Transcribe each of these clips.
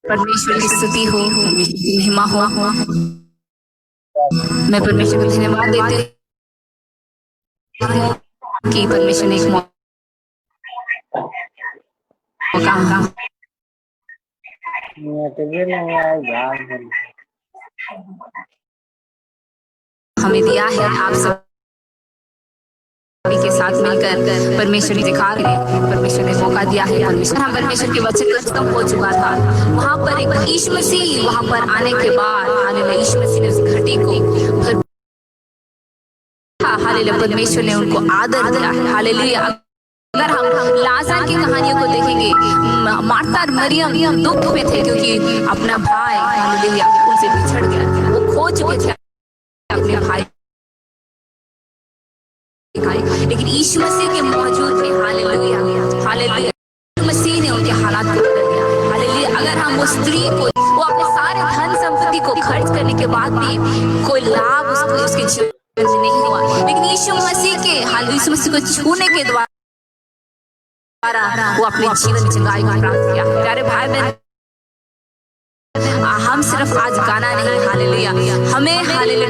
परमेश्वर की स्तुति हो, परमेश्वर की महिमा हो। मैं परमेश्वर को धन्यवाद देती हूँ कि परमेश्वर ने एक मौका हमें दिया है। आप सब के साथ मिलकर परमेश्वर ने परमेश्वर ने मौका दिया है। परमेश्वर के वचन खत्म हो चुका था, वहां पर एक यीशु मसीह वहां पर आने के बाद हालेलुया यीशु मसीह ने उस घटी को हालेलुया परमेश्वर ने उनको आदर दिया है। हालेलुया अगर हम लाजर की कहानियों को देखेंगे, मार्था और मरियम दुख में थे क्योंकि अपना भाई हालेलुया उनसे बिछड़ गया, वो खो चुके थे अपने भाई। लेकिन यीशु मसीह के मौजूद में हालेलुया हालेलुया मसीह ने उनके हालात को बदल दिया। हालेलुया अगर हम वो स्त्री को वो अपने सारे धन संपत्ति को खर्च करने के बाद भी कोई लाभ उसको उसके जीवन में नहीं हुआ, लेकिन यीशु मसीह के यीशु मसीह को छूने के द्वारा वो अपने जीवन में चंगाई को प्राप्त किया। प्यारे भाई बहन, हम सिर्फ आज गाना नहीं हालेलुया हमें हालेलुया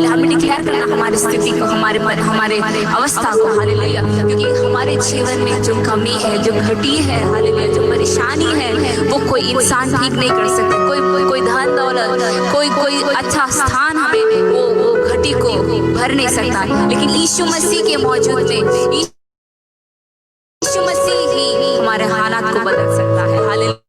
हमें डिक्लेयर करना हमारी स्थिति को, हमारे अवस्था को हालेलुया, क्योंकि हमारे जीवन में जो कमी है, जो घटी है हालेलुया, जो परेशानी है वो कोई इंसान ठीक नहीं कर सकता। कोई धन दौलत कोई अच्छा स्थान हमें वो घटी को भर नहीं सकता, लेकिन यीशु मसीह के मौजूद में यीशु मसीह ही हमारे हालात को बदल सकता है। हालेलुया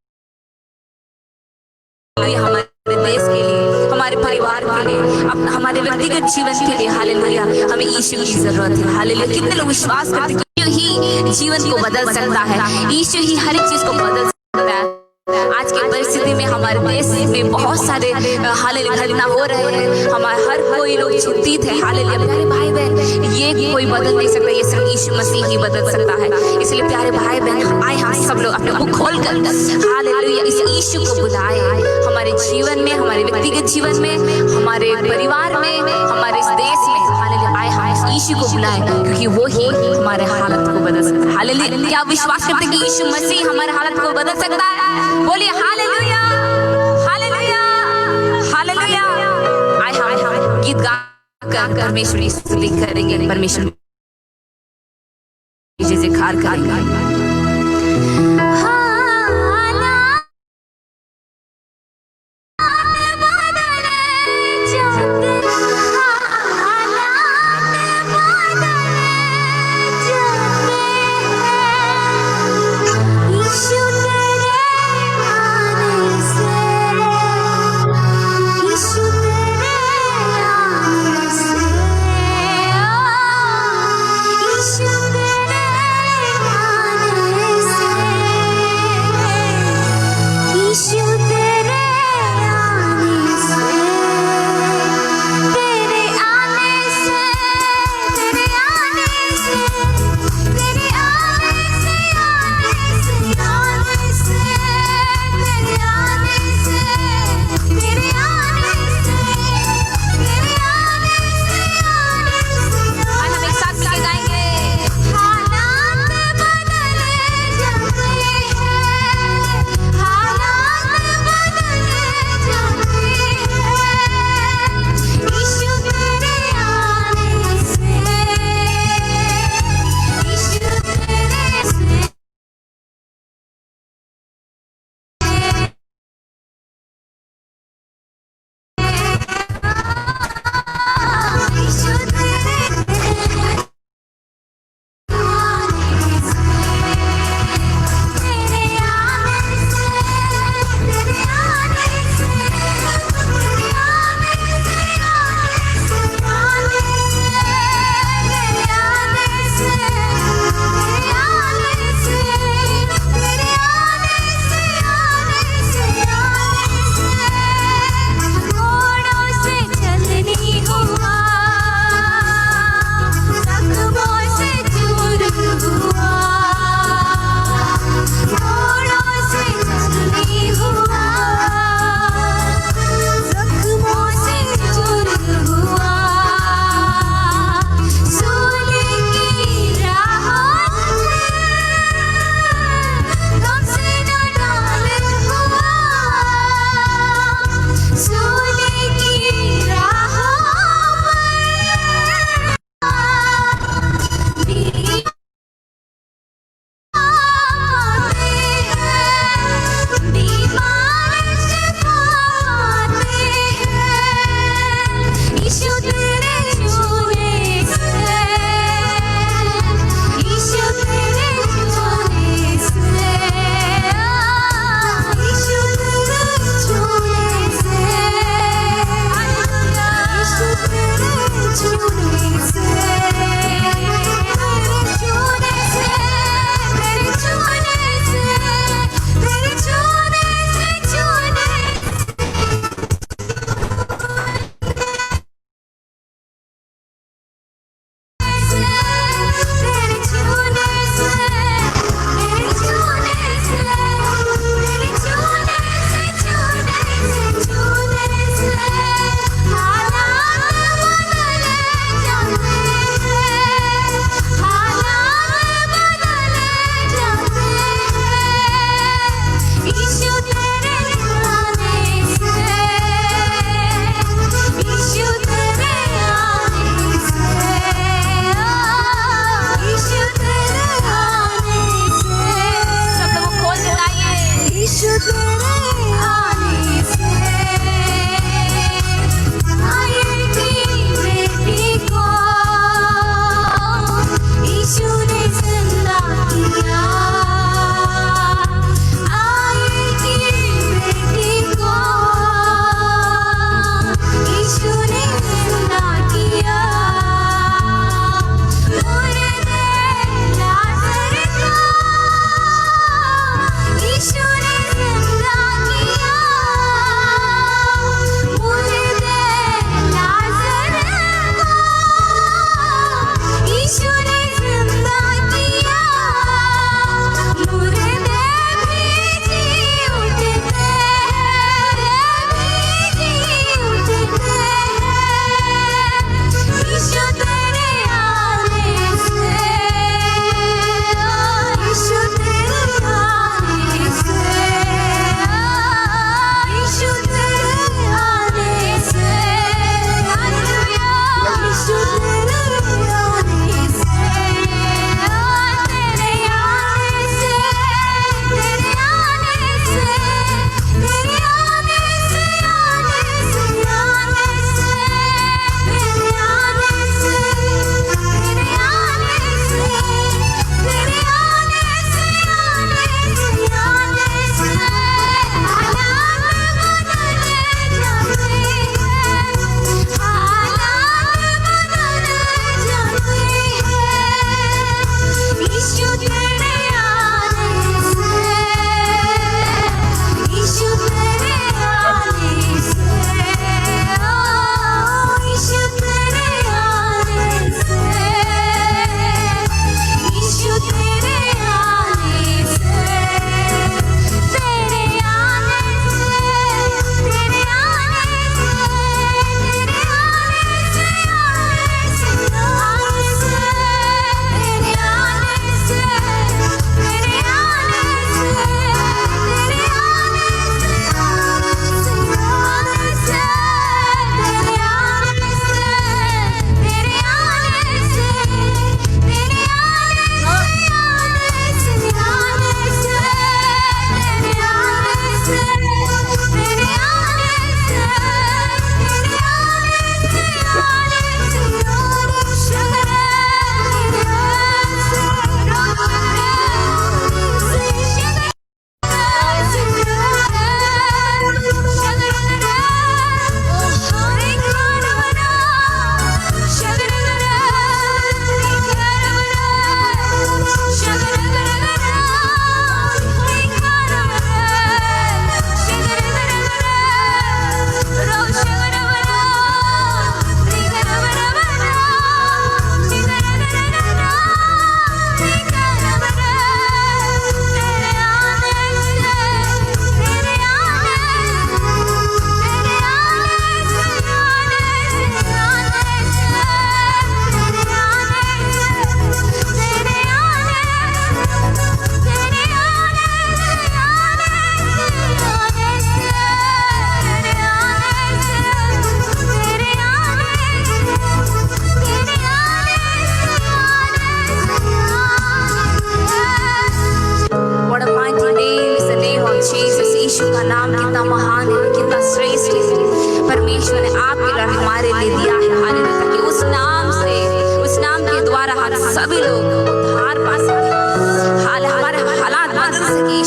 हमारे देश के लिए, हमारे परिवार के लिए, अपना हमारे व्यक्तिगत जीवन के लिए हालेलुया हमें यीशु की जरूरत है। हालेलुया कितने लोग विश्वास करते हैं कि यीशु ही जीवन को बदल सकता है, यीशु ही हर एक चीज को बदल सकता है। आज की परिस्थिति में हमारे देश में बहुत सारे हालेलुया घटना हो रहे हैं, हमारे हर कोई लोग चिंतित है। हालेलुया प्यारे भाई बहन, ये कोई बदल नहीं सकता, ये सिर्फ यीशु मसीह ही बदल सकता है। इसलिए प्यारे भाई बहन आए हम सब लोग अपने मुख खोलकर हालेलुया इस यीशु को बुलाए हमारे जीवन में, हमारे व्यक्तिगत जीवन में, हमारे परिवार में, हमारे इस देश में। हालेलुया आए हम यीशु को बुलाए क्योंकि वो ही हमारे हालत को बदल सकता है। हालेलुया क्या आप विश्वास करते हैं कि यीशु मसीह हमारे हालत को बदल सकता है? बोलिए हालेलुया हालेलुया हालेलुया। आए हम गीत गाकर परमेश्वर की स्तुति करेंगे, परमेश्वर की जयकार करेंगे।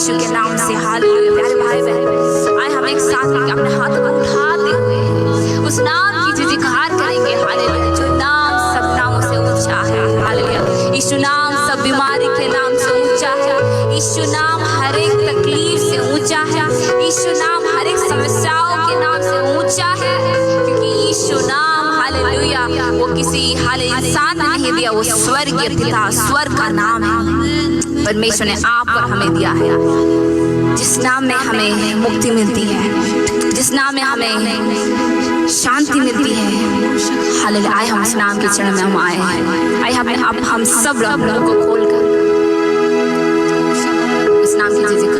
यीशु के नाम से। हालेलुया। प्यारे भाई बहन, आए हम एक साथ मिलकर अपने हाथों को उठाते हुए उस नाम की जयकार करेंगे। हालेलुया। जो नाम सब नामों से ऊंचा है। हालेलुया। यीशु नाम सब बीमारी के नाम से ऊंचा है। यीशु नाम हर एक तकलीफ से ऊंचा है। यीशु नाम हर एक समस्याओं के नाम से ऊंचा है, क्योंकि यीशु नाम हालेलुया वो किसी इंसान ने नहीं दिया, वो स्वर्गीय पिता स्वर्ग का नाम है। परमेश्वर ने आप पर हमें दिया है, जिस नाम में हमें मुक्ति मिलती है, जिस नाम में हमें शांति मिलती है। हालेलुया। आए हम इस नाम के चरण में हम आए हैं। आए हम सब रब को खोलकर इस नाम की जय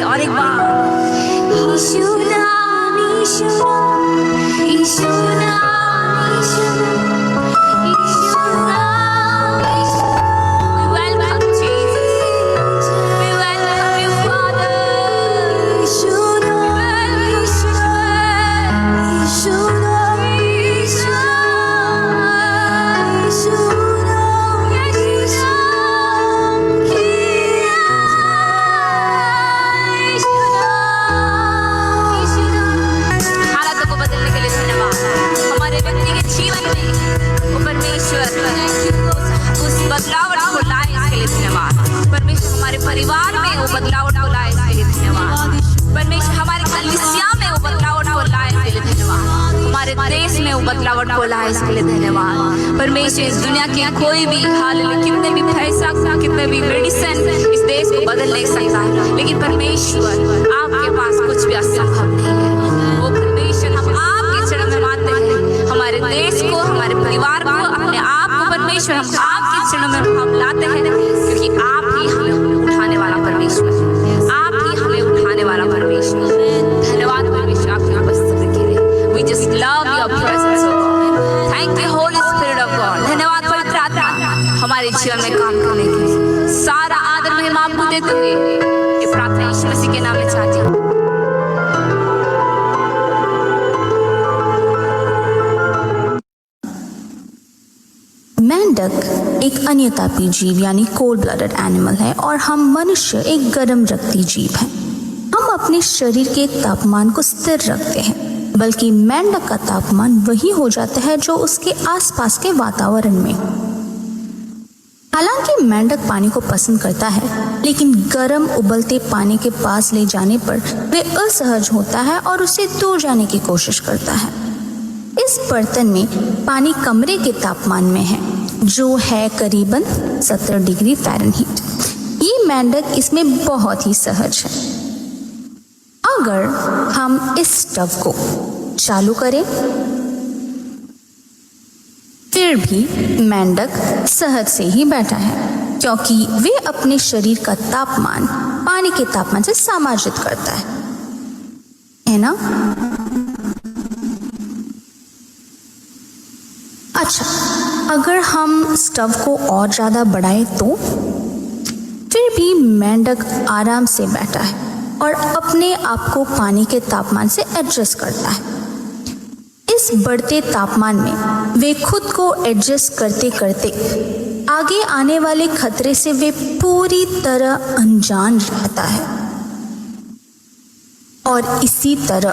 और एक बार यीशु नाम, यीशु नाम, यीशु नाम, यीशु नाम, यीशु नाम, यीशु नाम। We welcome Jesus. We welcome you, Father. यीशु नाम, यीशु नाम, यीशु नाम, यीशु नाम, यीशु नाम, यीशु परिवार में वो बदलाव लाए इसके लिए धन्यवाद। परमेश्वर हमारे कलीसिया में वो बदलाव लाए इसके लिए धन्यवाद। हमारे देश में वो बदलाव को लाए इसके लिए धन्यवाद। परमेश्वर इस दुनिया के कोई भी हालेलुया कितने भी पैसा कितने भी मेडिसिन इस देश को बदल नहीं सकता, लेकिन परमेश्वर आपके पास कुछ भी असंभव नहीं है। वो परमेश्वर हम आपके चरण में मानते हैं, हमारे देश को हमारे परिवार को अपने आप को परमेश्वर हम आपके चरण में हम लाते हैं, क्योंकि आप ही हमें उठाने वाला परमेश्वर, आप ही हमें उठाने वाला परमेश्वर। धन्यवाद परमेश्वर आपकी उपस्थिति के लिए। We just love your presence, oh God. Thank you Holy Spirit of God. धन्यवाद पवित्र आत्मा हमारे जीवन में काम करने के लिए। सारा आदर महिमा आपको देते हुए ये प्रार्थना यीशु मसीह के नाम में चाहती हूँ। मेंढक एक अन्यतापी जीव यानी कोल्ड ब्लडेड एनिमल है और हम मनुष्य एक गर्म रक्ती जीव हैं। हम अपने शरीर के तापमान को स्थिर रखते हैं, बल्कि मेंढक का तापमान वही हो जाता है जो उसके आसपास के वातावरण में। हालांकि मेंढक पानी को पसंद करता है, लेकिन गर्म उबलते पानी के पास ले जाने पर वह असहज होता है और उससे दूर जाने की कोशिश करता है। इस बर्तन में पानी कमरे के तापमान में है, जो है करीबन 70 डिग्री फ़ारेनहीट। ये मेंढक इसमें बहुत ही सहज है। अगर हम इस स्टव को चालू करें, फिर भी मेंढक सहज से ही बैठा है, क्योंकि वे अपने शरीर का तापमान पानी के तापमान से समायोजित करता है ना? अच्छा, अगर हम स्टव को और ज़्यादा बढ़ाएं तो फिर भी मेंढक आराम से बैठा है और अपने आप को पानी के तापमान से एडजस्ट करता है। इस इस बढ़ते तापमान में वे खुद को एडजस्ट करते करते आगे आने वाले खतरे से वे पूरी तरह अनजान रहता है। और इसी तरह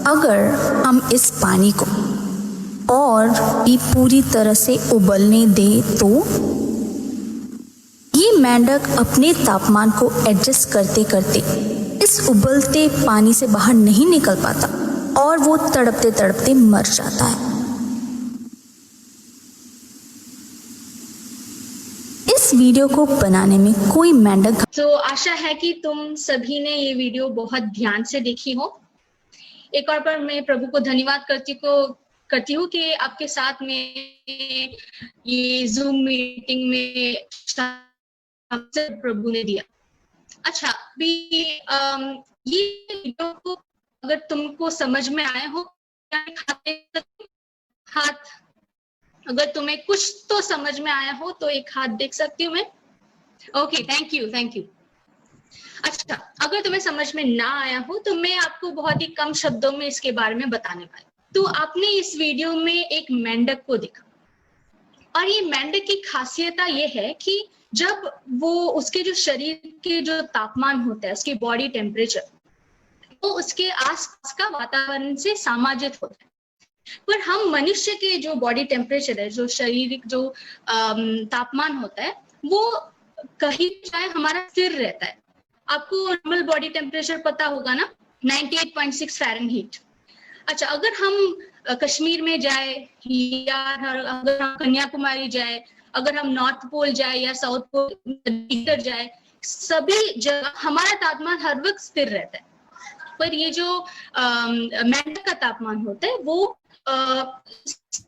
अगर हम इस पानी को और भी पूरी तरह से उबलने दें तो ये मेंढक अपने तापमान को एडजस्ट करते करते इस उबलते पानी से बाहर नहीं निकल पाता और वो तड़पते तड़पते मर जाता है। इस वीडियो को बनाने में कोई मेंढक तो आशा है कि तुम सभी ने ये वीडियो बहुत ध्यान से देखी हो। एक और बार मैं प्रभु को धन्यवाद करती हूँ कि आपके साथ में ये जूम मीटिंग में प्रभु ने दिया। अच्छा, भी ये वीडियो को अगर तुमको समझ में आए हो, हाथ अगर तुम्हें कुछ तो समझ में आया हो तो एक हाथ देख सकती हूँ मैं। Okay, thank you. अच्छा, अगर तुम्हें समझ में ना आया हो तो मैं आपको बहुत ही कम शब्दों में इसके बारे में बताने वाली। तो आपने इस वीडियो में एक मेंढक को देखा और ये मेंढक की खासियत ये है कि जब वो उसके जो शरीर के जो तापमान होता है, उसकी बॉडी टेम्परेचर, वो उसके आसपास का वातावरण से समाजित होता है। पर हम मनुष्य के जो बॉडी टेम्परेचर है, जो शारीरिक जो तापमान होता है, वो कहीं चाहे हमारा स्थिर रहता है। आपको नॉर्मल बॉडी टेम्परेचर पता होगा ना, 98.6 फ़ारेनहीट। अच्छा, अगर हम कश्मीर में जाए या अगर हम कन्याकुमारी जाए, अगर हम नॉर्थ पोल जाए या साउथ पोल जाए, सभी जगह हमारा तापमान हर वक्त स्थिर रहता है। पर ये जो मेंढक का तापमान होता है वो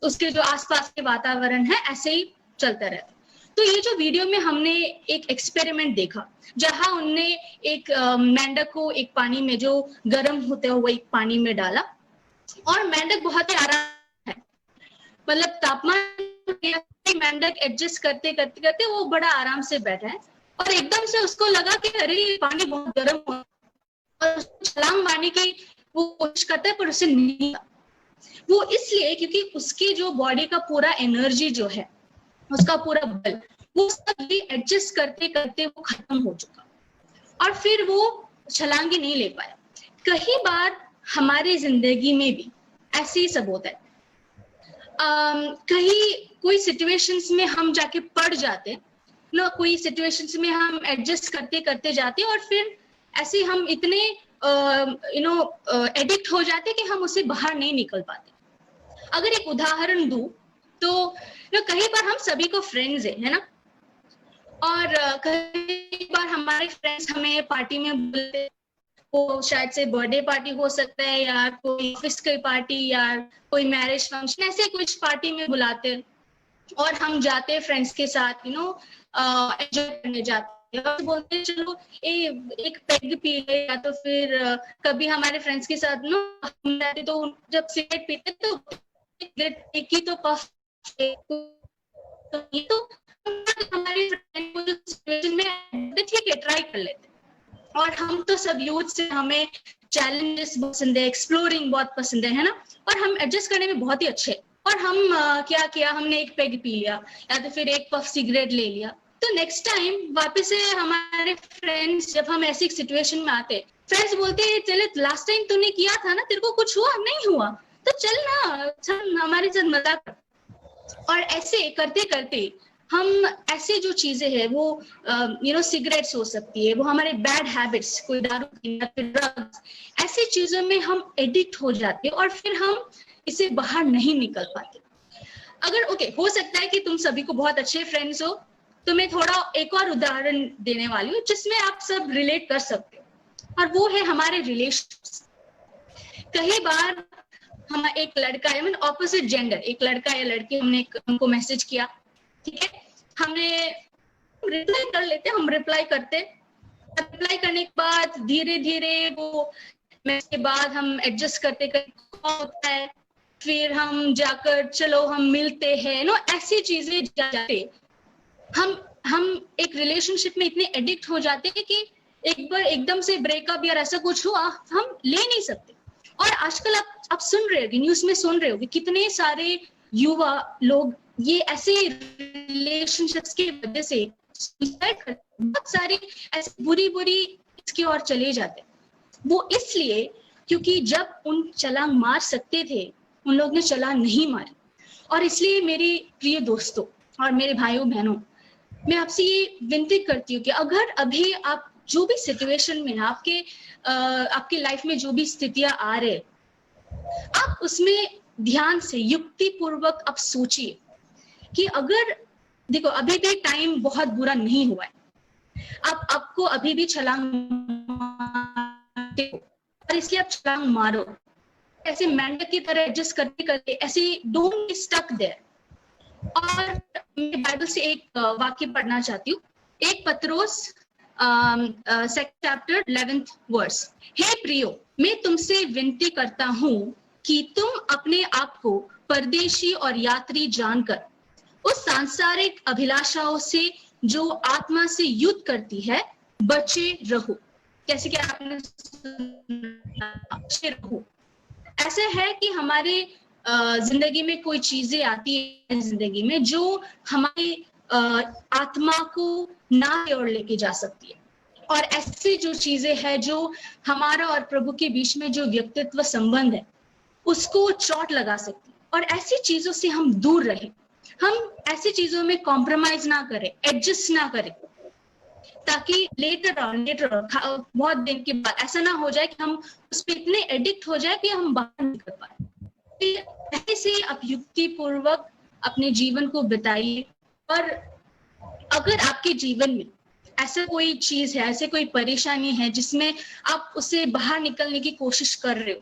उसके जो आसपास के वातावरण है ऐसे ही चलता रहता है। तो ये जो वीडियो में हमने एक एक्सपेरिमेंट देखा जहां उनने एक मेंढक को एक पानी में जो गर्म होते हुए एक पानी में डाला और मेंढक बहुत ही आराम है, मतलब तापमान मेंढक एडजस्ट करते करते करते वो बड़ा आराम से बैठा है और एकदम से उसको लगा कि अरे ये पानी बहुत गर्म हो और छलांग मारने की वो कोशिश करता है पर उसे नहीं। वो इसलिए क्योंकि उसकी जो बॉडी का पूरा एनर्जी जो है, उसका पूरा बल, वो सब एडजस्ट करते करते वो खत्म हो चुका और फिर वो छलांगी नहीं ले पाया। कई बार हमारी जिंदगी में भी ऐसे ही सब होता है। कहीं कोई सिचुएशंस में हम जाके पड़ जाते ना, कोई सिचुएशंस में हम एडजस्ट करते करते जाते और फिर ऐसे हम इतने एडिक्ट हो जाते कि हम उससे बाहर नहीं निकल पाते। अगर एक उदाहरण दूं तो कई बार हम सभी को फ्रेंड्स है ना, और कई बार हमारे फ्रेंड्स हमें पार्टी में बुलाते, वो शायद से बर्थडे पार्टी हो सकता है या कोई ऑफिस की पार्टी या कोई मैरिज फंक्शन, ऐसे कुछ पार्टी में बुलाते और हम जाते फ्रेंड्स के साथ एंजॉय करने जाते और बोलते चलो एक पेग पी ले, या तो फिर कभी हमारे फ्रेंड्स के साथ हम जाते तो जब सिगरेट पीते तो एक ही तो पफ, तो ये तो हमारे फ्रेंड को जो सिचुएशन में ठीक है ट्राई कर लेते। और हम तो सब यूथ से हमें चैलेंजेस पसंद है, एक्सप्लोरिंग बहुत पसंद है ना, और हम एडजस्ट करने में बहुत ही अच्छे। और हम क्या किया, हमने एक पेग पी लिया या तो फिर एक पफ सिगरेट ले लिया, तो नेक्स्ट टाइम वापस से हमारे फ्रेंड्स जब हम ऐसी सिचुएशन में आते, फ्रेंड्स बोलते हैं चले लास्ट टाइम तूने किया था ना, तेरे को कुछ हुआ? नहीं हुआ, तो चल ना, चल हमारे साथ मजाक कर। और ऐसे करते करते हम ऐसे जो चीजें हैं वो सिगरेट्स हो सकती है, वो हमारे बैड हैबिट्स, कोई दारू पीना, ड्रग्स, ऐसी चीजों में हम एडिक्ट हो जाते हैं और फिर हम इससे बाहर नहीं निकल पाते। अगर हो सकता है कि तुम सभी को बहुत अच्छे फ्रेंड्स हो, तो मैं थोड़ा एक और उदाहरण देने वाली हूँ जिसमें आप सब रिलेट कर सकते हो, और वो है हमारे रिलेशंस। कई बार हम एक लड़का है, मतलब ऑपोजिट जेंडर, एक लड़का या लड़की, हमने उनको मैसेज किया, ठीक है, हमने रिप्लाई कर लेते, हम रिप्लाई करने के बाद धीरे धीरे वो मैसेज के बाद हम एडजस्ट करते होता है, फिर हम जाकर चलो हम मिलते हैं नो, ऐसी चीजें जाते हम एक रिलेशनशिप में इतने एडिक्ट हो जाते हैं कि एक बार एकदम से ब्रेकअप या ऐसा कुछ हुआ हम ले नहीं सकते और आजकल आप सुन रहे होगे, न्यूज में सुन रहे होगे, कितने सारे युवा लोग ये ऐसे रिलेशनशिप्स की वजह से सुसाइड करते, बहुत सारी ऐसी बुरी इसकी ओर चले जाते। वो इसलिए क्योंकि जब उन छलांग मार सकते थे, उन लोग ने छलांग नहीं मारी। और इसलिए मेरे प्रिय दोस्तों और मेरे भाइयों बहनों, मैं आपसे ये विनती करती हूँ कि अगर अभी आप जो भी सिचुएशन में आपके लाइफ में जो भी स्थितियां आ रहे, आप उसमें ध्यान से युक्ति पूर्वक आप सोचिए कि अगर देखो अभी भी टाइम बहुत बुरा नहीं हुआ है, आपको अभी भी छलांग और इसलिए आप छलांग मारो, ऐसे मेंढक की तरह एडजस्ट करते करते ऐसे डोंट बी स्टक देयर। और मैं बाइबल से एक वाक्य पढ़ना चाहती हूँ, 1 पत्रोस चैप्टर 11th वर्स। हे प्रियो, मैं तुमसे विनती करता हूँ कि तुम अपने आप को परदेशी और यात्री जानकर उस सांसारिक अभिलाषाओं से जो आत्मा से युद्ध करती है बचे रहो। जैसे कि आपने बचे रहो, ऐसे है कि हमारे जिंदगी में कोई चीजें आती है जिंदगी में जो हमारी आत्मा को ना की ओर लेके जा सकती है, और ऐसी जो चीजें हैं जो हमारा और प्रभु के बीच में जो व्यक्तित्व संबंध है उसको चोट लगा सकती है। और ऐसी चीजों से हम दूर रहें, हम ऐसी चीजों में कॉम्प्रोमाइज ना करें, एडजस्ट ना करें, ताकि लेटर बहुत दिन के बाद ऐसा ना हो जाए कि हम उस पर इतने एडिक्ट हो जाए कि हम बाहर नहीं कर पाए। पहले से आप युक्ति पूर्वक अपने जीवन को बिताइए। और अगर आपके जीवन में ऐसा कोई चीज है, ऐसे कोई परेशानी है जिसमें आप उससे बाहर निकलने की कोशिश कर रहे हो,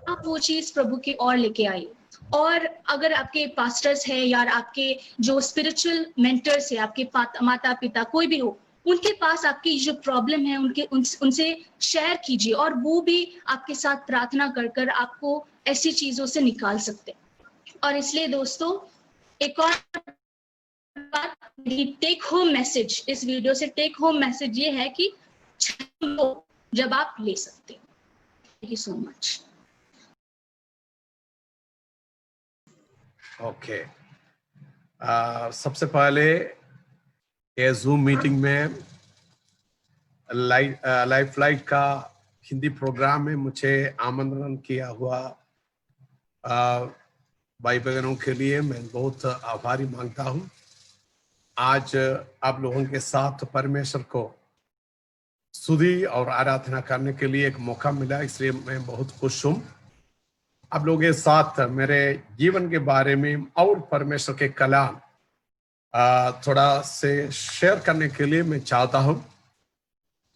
आप वो चीज प्रभु की ओर लेके आइए। और अगर आपके पास्टर्स है या आपके जो स्पिरिचुअल मेंटर्स है, आपके माता पिता कोई भी हो, उनके पास आपकी जो प्रॉब्लम है उनसे शेयर कीजिए, और वो भी आपके साथ प्रार्थना कर कर आपको ऐसी चीजों से निकाल सकते हैं। और इसलिए दोस्तों, एक और बात, टेक होम मैसेज इस वीडियो से टेक होम मैसेज ये है कि जब आप ले सकते हैं। Thank you so much. Okay, सबसे पहले ये जूम मीटिंग में लाइव फ्लाइट का हिंदी प्रोग्राम में मुझे आमंत्रण किया हुआ भाई बहनों के लिए मैं बहुत आभारी मानता हूँ। आज आप लोगों के साथ परमेश्वर को स्तुति और आराधना करने के लिए एक मौका मिला, इसलिए मैं बहुत खुश हूँ। आप लोगों के साथ मेरे जीवन के बारे में और परमेश्वर के कलाम थोड़ा से शेयर करने के लिए मैं चाहता हूँ।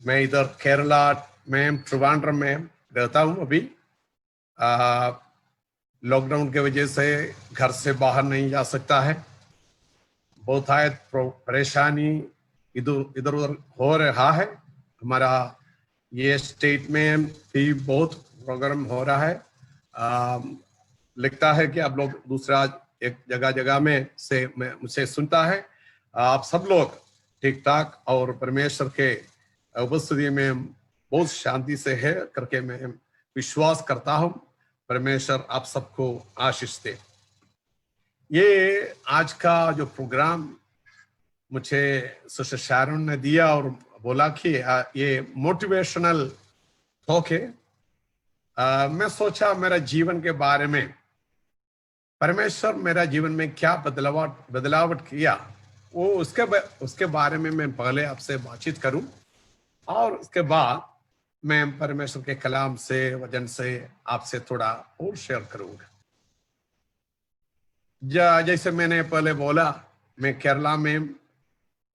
मैं इधर केरला में त्रिवेंद्रम में रहता हूँ। अभी लॉकडाउन के वजह से घर से बाहर नहीं जा सकता है। बहुत परेशानी इधर उधर हो रहा है। हमारा ये स्टेट में भी बहुत प्रोग्राम हो रहा है। लिखता है कि आप लोग दूसरा एक जगह में से मुझसे सुनता है। आप सब लोग ठीक ठाक और परमेश्वर के उपस्थिति में बहुत शांति से है करके मैं विश्वास करता हूँ। परमेश्वर आप सबको आशीष दे। ये आज का जो प्रोग्राम मुझे सिस्टर शारोन ने दिया और बोला कि ये मोटिवेशनल टॉक है। मैं सोचा मेरा जीवन के बारे में परमेश्वर मेरा जीवन में क्या बदलावट किया, वो उसके बारे में मैं पहले आपसे बातचीत करूं, और उसके बाद मैं परमेश्वर के कलाम से वचन से आपसे थोड़ा और शेयर करूंगा। जैसे मैंने पहले बोला, मैं केरला में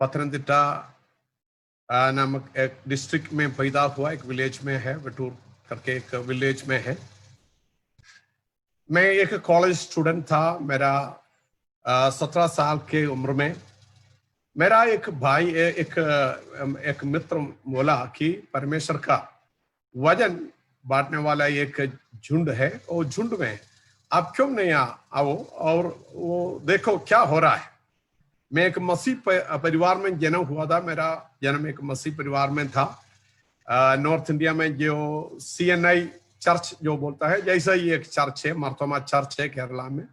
पतनमतिट्टा नामक एक डिस्ट्रिक्ट में पैदा हुआ। एक विलेज में है, वटूर करके एक विलेज में है। मैं एक कॉलेज स्टूडेंट था। मेरा 17 साल के उम्र में मेरा एक भाई एक मित्र बोला कि परमेश्वर का वजन बांटने वाला एक झुंड है, वो झुंड में आप क्यों नहीं आओ और वो देखो क्या हो रहा है। मैं एक मसीह परिवार में जन्म हुआ था। मेरा जन्म एक मसीह परिवार में था। नॉर्थ इंडिया में जो CNI चर्च जो बोलता है, जैसा ही एक चर्च है, मार्तोमा चर्च है केरला में।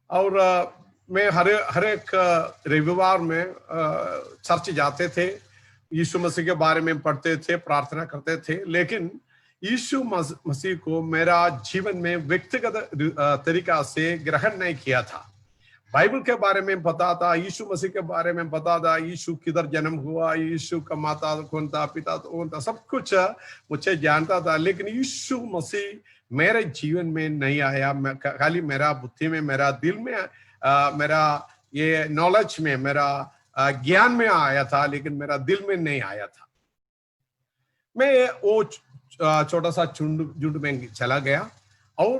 और मैं हर एक रविवार में चर्च जाते थे, यीशु मसीह के बारे में पढ़ते थे, प्रार्थना करते थे। लेकिन यीशु मसीह को मेरा जीवन में व्यक्तिगत तरीका से ग्रहण नहीं किया था। बाइबल के बारे में पता था, यीशु मसीह के बारे में पता था, यीशु किधर जन्म हुआ, यीशु का माता कौन था, पिता कौन था, सब कुछ मुझे जानता था। लेकिन यीशु मसीह मेरे जीवन में नहीं आया। खाली मेरा बुद्धि में, मेरा दिल में, मेरा ये नॉलेज में, मेरा ज्ञान में आया था, लेकिन मेरा दिल में नहीं आया था। मैं वो छोटा सा झुंड में चला गया और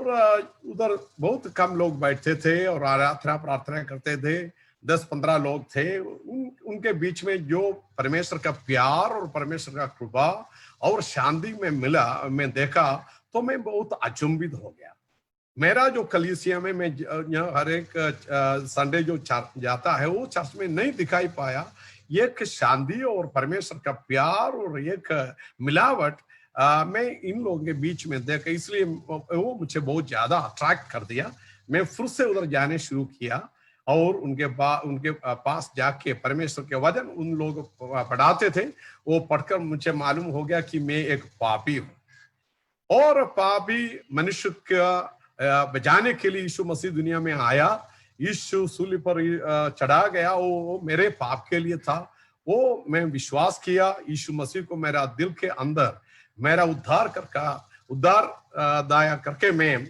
उधर बहुत कम लोग बैठते थे और आराधना प्रार्थना करते थे। 10-15 लोग थे। उनके बीच में जो परमेश्वर का प्यार और परमेश्वर का कृपा और शांति में मिला, मैं देखा तो मैं बहुत अचंभित हो गया। मेरा जो कलीसिया में मैं हर एक संडे जो जाता है, वो चर्च में नहीं दिखाई पाया एक शांति और परमेश्वर का प्यार और एक मिलावट मैं इन लोगों के बीच में देखा। इसलिए वो मुझे बहुत ज्यादा अट्रैक्ट कर दिया। मैं फिर से उधर जाने शुरू किया और उनके पास जाके परमेश्वर के वचन उन लोग पढ़ाते थे। वो पढ़कर मुझे मालूम हो गया कि मैं एक पापी हूँ और पापी मनुष्य का बचाने के लिए यीशु मसीह दुनिया में आया। यीशु सूली पर चढ़ा गया, वो मेरे पाप के लिए था। वो मैं विश्वास किया, यीशु मसीह को मेरा दिल के अंदर मेरा उद्धार दाया करके मैं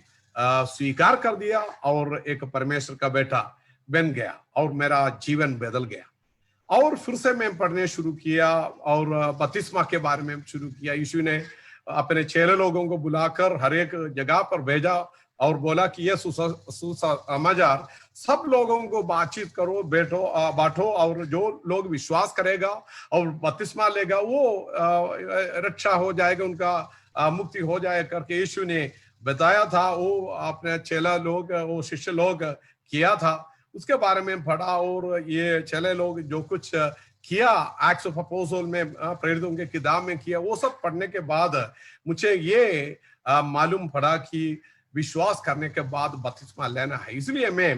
स्वीकार कर दिया और एक परमेश्वर का बेटा बन गया और मेरा जीवन बदल गया। और फिर से मैं पढ़ने शुरू किया और बपतिस्मा के बारे में शुरू किया। यीशु ने अपने 6 लोगों को बुलाकर हर एक जगह पर भेजा और बोला कि यह सुसमाचार सब लोगों को बातचीत करो, बांटो और जो लोग विश्वास करेगा और बपतिस्मा लेगा वो रक्षा हो जाएगा, उनका मुक्ति हो जाए करके यीशु ने बताया था। वो अपने 6 लोग, वो शिष्य लोग किया था, उसके बारे में पढ़ा। और ये 6 लोग जो कुछ किया एक्ट्स ऑफ अपोस्टल में, प्रेरितों के किताब में किया, वो सब पढ़ने के बाद मुझे ये मालूम पड़ा कि विश्वास करने के बाद बपतिस्मा लेना है। इसलिए मैं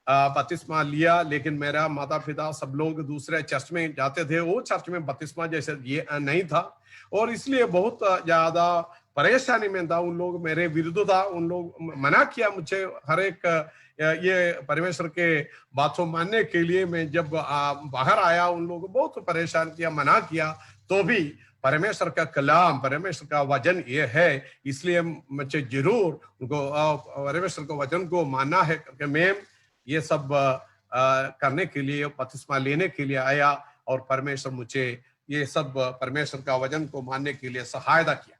बपतिस्मा लिया। लेकिन मेरा माता पिता सब लोग दूसरे चर्च में जाते थे, वो चर्च में बपतिस्मा जैसे ये नहीं था और इसलिए बहुत ज्यादा परेशानी में था। उन लोग मेरे विरुद्ध था, उन लोग मना किया मुझे हर एक ये परमेश्वर के बातों मानने के लिए। मैं जब बाहर आया उन लोगों को बहुत परेशान किया, मना किया, तो भी परमेश्वर का कलाम, परमेश्वर का वचन ये है, इसलिए मुझे जरूर उनको परमेश्वर के वचन को मानना है करके मैं ये सब करने के लिए, बपतिस्मा लेने के लिए आया। और परमेश्वर मुझे ये सब परमेश्वर का वचन को मानने के लिए सहायता किया।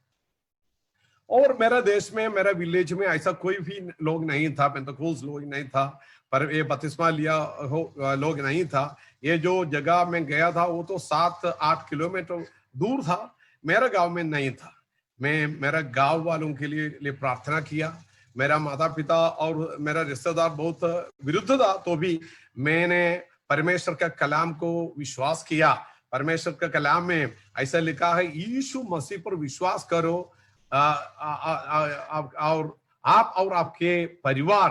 और मेरा देश में, मेरा विलेज में ऐसा कोई भी लोग नहीं था, पेंतकोस्त लोग नहीं था, पर ये बपतिस्मा लिया लोग नहीं था। ये जो जगह में गया था वो तो 7-8 किलोमीटर दूर था, मेरा गांव में नहीं था। मैं मेरा गांव वालों के लिए प्रार्थना किया। मेरा माता पिता और मेरा रिश्तेदार बहुत विरुद्ध था, तो भी मैंने परमेश्वर का कलाम को विश्वास किया। परमेश्वर का कलाम में ऐसा लिखा है, यीशु मसीह पर विश्वास करो और आप और आपके परिवार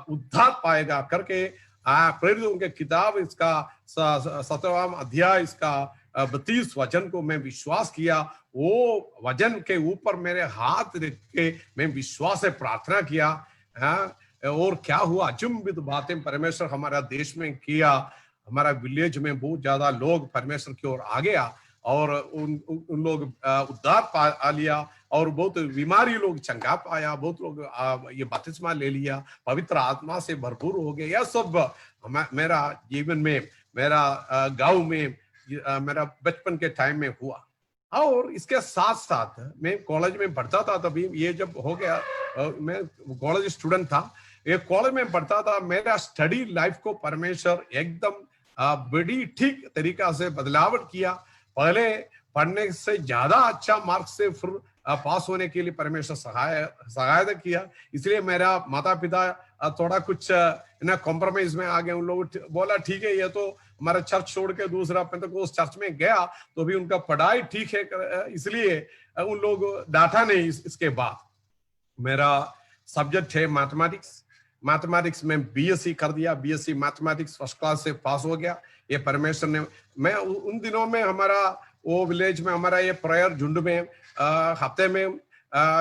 उद्धार पाएगा करके प्रेरितों के किताब इसका 17वां अध्याय इसका 32 वचन को मैं विश्वास किया। वो वचन के ऊपर मेरे हाथ रख के मैं विश्वास से प्रार्थना किया। और क्या हुआ, अचंभित बातें परमेश्वर हमारा देश में किया। हमारा विलेज में बहुत ज्यादा लोग परमेश्वर की ओर आ गया और उन लोग उद्धार पा लिया और बहुत बीमारी लोग चंगा पाया, बहुत लोग ये बपतिस्मा ले लिया, पवित्र आत्मा से भरपूर हो गए। यह सब मेरा जीवन में, मेरा गांव में, मेरा बचपन के टाइम में हुआ। और इसके साथ साथ मैं कॉलेज में पढ़ता था, तभी ये जब हो गया, मैं कॉलेज स्टूडेंट था, ये कॉलेज में पढ़ता था। मेरा स्टडी लाइफ को परमेश्वर एकदम बड़ी ठीक तरीका से बदलावट किया। पहले पढ़ने से ज्यादा अच्छा मार्क्स से फिर पास होने के लिए परमेश्वर सहायता किया। इसलिए मेरा माता पिता थोड़ा कुछ ना कॉम्प्रोमाइज में आ गए। उन लोग बोला ठीक है, ये तो हमारा चर्च छोड़ के दूसरा पेंतकोस्त चर्च में गया, तो भी उनका पढ़ाई ठीक है, इसलिए उन लोग डांटा नहीं इसके बाद। मेरा सब्जेक्ट है मैथमेटिक्स। मैथमेटिक्स में बीएससी कर दिया, बीएससी मैथमेटिक्स फर्स्ट क्लास से पास हो गया। ये परमेश्वर ने, मैं उन दिनों में हमारा वो विलेज में हमारा ये प्रेयर झुंड में हफ्ते में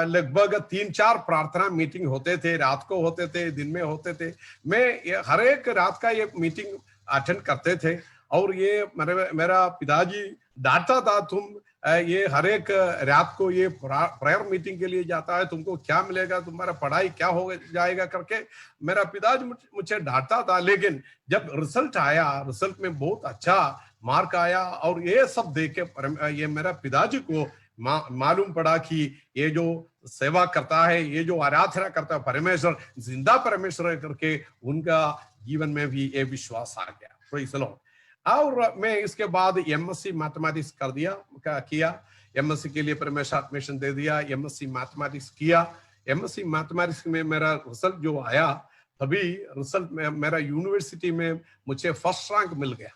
लगभग 3-4 प्रार्थना मीटिंग होते थे, रात को होते थे, दिन में होते थे। मैं हर एक रात का ये मीटिंग अटेंड करते थे और ये मेरा पिताजी डांटता था, तुम ये हर एक रात को ये प्रेयर मीटिंग के लिए जाता है, तुमको क्या मिलेगा, तुम्हारा पढ़ाई क्या हो जाएगा करके मेरा पिताजी मुझे डांटता था। लेकिन जब रिजल्ट आया, रिजल्ट में बहुत अच्छा मार्क आया और ये सब देख के ये मेरा पिताजी को मालूम पड़ा कि ये जो सेवा करता है, ये जो आराधना करता है परमेश्वर जिंदा परमेश्वर है करके उनका जीवन में भी ये विश्वास आ गया। Praise the Lord. और मैं इसके बाद एमएससी मैथमेटिक्स किया। एमएससी के लिए परमेश्वर एडमिशन दे दिया, एमएससी मैथमेटिक्स किया। एमएससी मैथमेटिक्स में मेरा रिजल्ट जो आया, तभी रिजल्ट में मेरा यूनिवर्सिटी में मुझे फर्स्ट रैंक मिल गया।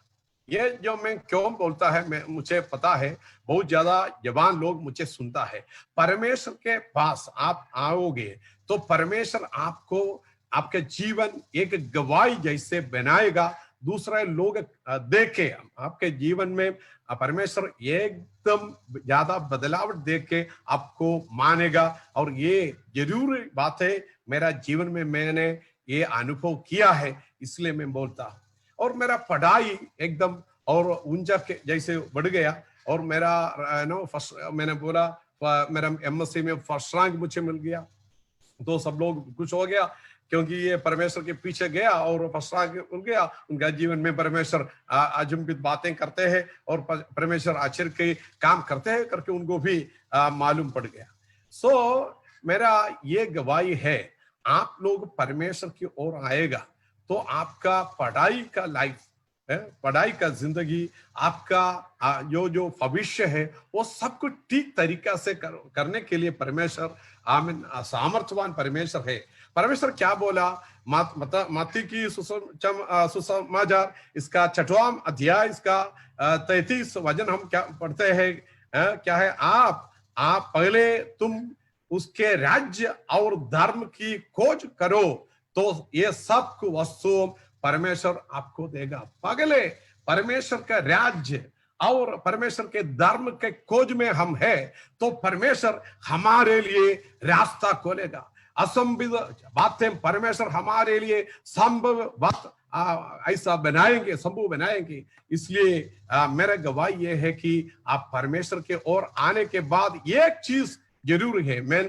ये जो मैं क्यों बोलता है, मुझे पता है बहुत ज्यादा जवान लोग मुझे सुनता है। परमेश्वर के पास आप आओगे तो परमेश्वर आपको आपके जीवन एक गवाही जैसे बनाएगा। दूसरे लोग देखे आपके जीवन में परमेश्वर एकदम ज्यादा बदलाव देख के आपको मानेगा। और ये जरूरी बात है, मेरा जीवन में मैंने ये अनुभव किया है, इसलिए मैं बोलता हूँ। और मेरा पढ़ाई एकदम और ऊंचा जैसे बढ़ गया और मेरा फर्स्ट, मैंने बोला मेरा एमएससी में फर्स्ट रैंक मुझे मिल गया तो सब लोग खुश हो गया, क्योंकि ये परमेश्वर के पीछे गया और फर्स्ट रैंक मिल गया। उनका जीवन में परमेश्वर अजंबित बातें करते हैं और परमेश्वर आश्चर्य के काम करते हैं करके उनको भी मालूम पड़ गया। सो मेरा ये गवाही है, आप लोग परमेश्वर की ओर आएगा तो आपका पढ़ाई का लाइफ, पढ़ाई का जिंदगी, आपका जो भविष्य है वो सब कुछ ठीक तरीका से करने के लिए परमेश्वर आमीन सामर्थ्यवान परमेश्वर है। परमेश्वर क्या बोला, मत्ती की सुसमाचार इसका 6वां अध्याय इसका 33 वचन हम क्या पढ़ते हैं, क्या है, आप पहले तुम उसके राज्य और धर्म की खोज करो तो ये सब वस्तु परमेश्वर आपको देगा। पगले परमेश्वर का राज्य और परमेश्वर के धर्म के खोज में हम है तो परमेश्वर हमारे लिए रास्ता खोलेगा। असंभव बातें परमेश्वर हमारे लिए संभव बात ऐसा बनाएंगे, संभव बनाएंगे। इसलिए मेरा गवाही ये है कि आप परमेश्वर के ओर आने के बाद एक चीज जरूर है, मैं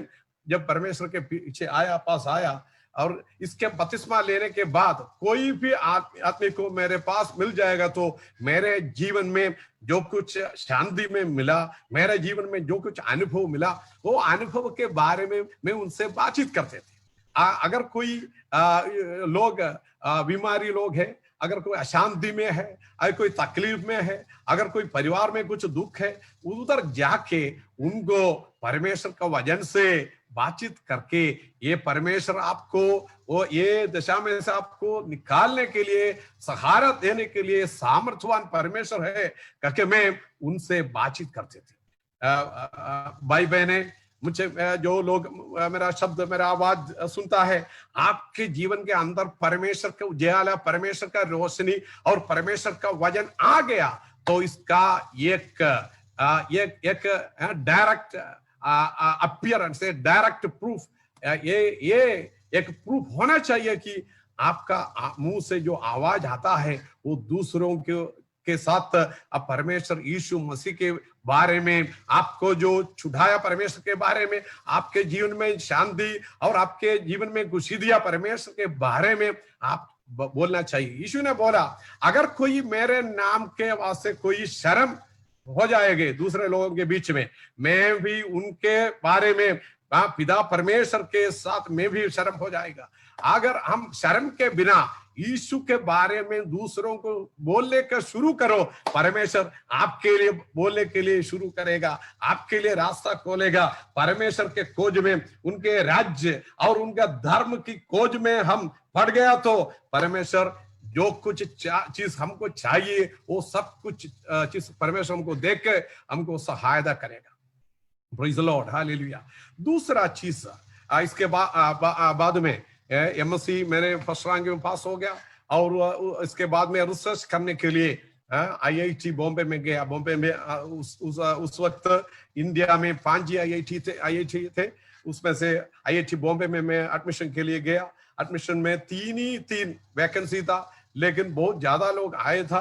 जब परमेश्वर के पीछे आया, पास आया और इसके बपतिस्मा लेने के बाद कोई भी आदमी को मेरे पास मिल जाएगा तो मेरे जीवन में जो कुछ शांति में मिला, मेरे जीवन में जो कुछ अनुभव मिला, वो अनुभव के बारे में मैं उनसे बातचीत करते थे। अगर कोई लोग बीमारी लोग है, अगर कोई अशांति में है, अगर कोई तकलीफ में है, अगर कोई परिवार में कुछ दुख है, उधर जाके उनको परमेश्वर का वचन से बातचीत करके ये परमेश्वर आपको वो ये दशा में से आपको निकालने के लिए, सहारा देने के लिए सामर्थ्यवान परमेश्वर है करके मैं उनसे बातचीत करते थे। भाई बहने, मुझे जो लोग मेरा शब्द, मेरा आवाज सुनता है, आपके जीवन के अंदर परमेश्वर का उजाला, परमेश्वर का रोशनी और परमेश्वर का वचन आ गया तो इसका एक डायरेक्ट अपीयरेंस, डायरेक्ट प्रूफ, ये एक प्रूफ होना चाहिए कि आपका मुंह से जो आवाज आता है वो दूसरों के साथ परमेश्वर यीशु मसीह के बारे में, आपको जो छुड़ाया परमेश्वर के बारे में, आपके जीवन में शांति और आपके जीवन में खुशी दिया परमेश्वर के बारे में आप बोलना चाहिए। यीशु ने बोला, अगर कोई मेरे नाम के वास्ते कोई शर्म हो जाएंगे दूसरे लोगों के बीच में, मैं भी उनके बारे में पिता परमेश्वर के साथ में भी शर्म हो जाएगा। अगर हम शर्म के बिना यीशु के बारे में दूसरों को बोलने का शुरू करो, परमेश्वर आपके लिए बोलने के लिए शुरू करेगा, आपके लिए रास्ता खोलेगा। परमेश्वर के खोज में, उनके राज्य और उनका धर्म की खोज में हम पड़ गया तो परमेश्वर जो कुछ चीज हमको चाहिए वो सब कुछ चीज परमेश्वर हमको देख के हमको सहायता करेगा। Praise the Lord, hallelujah. दूसरा चीज इसके बाद में MSc मेरे फर्स्ट रैंक में पास हो गया और इसके बाद में रिसर्च करने के लिए IIT बॉम्बे में गया। बॉम्बे में उस वक्त इंडिया में 5 IIT थे, उसमें से IIT बॉम्बे में मैं एडमिशन के लिए गया। एडमिशन में 3 वैकेंसी था, लेकिन बहुत ज्यादा लोग आए था